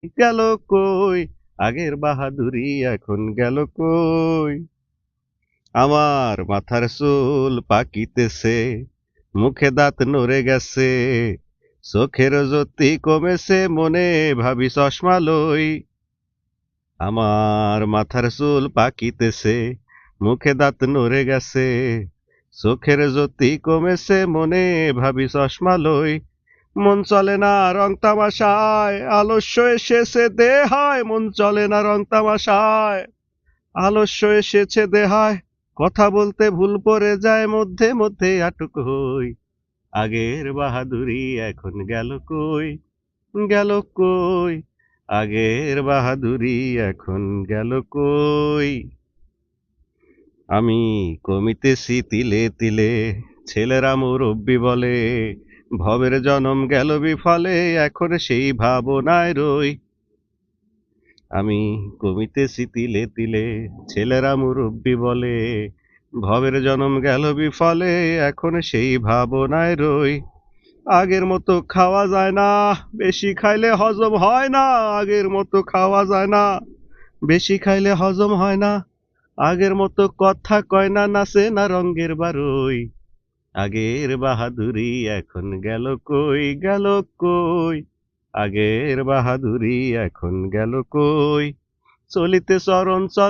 গেল কই আগের বাহাদুরি এখন গেল কই আমার মাথার চুল পাকিতেছে মুখে দাঁত নড়ে গেছে চোখের জ্যোতি কমেছে মনে ভাবি চশমা লই আমার মাথার চুল পাকিতেছে মুখে দাঁত নড়ে গেছে চোখের জ্যোতি কমেছে মনে ভাবি চশমা লই মন চলে না রং তামাশায় আলস্য এসেছে দেহায় মন চলে না রং তামাশায় আলস্য এসেছে দেহায় কথা বলতে ভুল পড়ে যায় মধ্যে মধ্যে আটক হই আগের বাহাদুরি এখন গেল কই গেল কই আগের বাহাদুরি এখন গেল কই আমি কমিতেছি তিলে তিলে ছেলেরা মুরব্বি বলে ভবের জনম গেল বিফলে এখন সেই ভাবনায় রই আমি কমিতেছি তিলে তিলে ছেলেরা মুরব্বি বলে ভবের জনম গেল বিফলে এখন সেই ভাবনায় রই আগের মতো খাওয়া যায় না বেশি খাইলে হজম হয় না আগের মতো খাওয়া যায় না বেশি খাইলে হজম হয় না আগের মতো কথা কয় না নাচে না রঙ্গের বারুই আগের বাহাদুরি এখন গেল কই গেল কই আগের বাহাদুরি এখন গেল কই চলিতে চরণ চল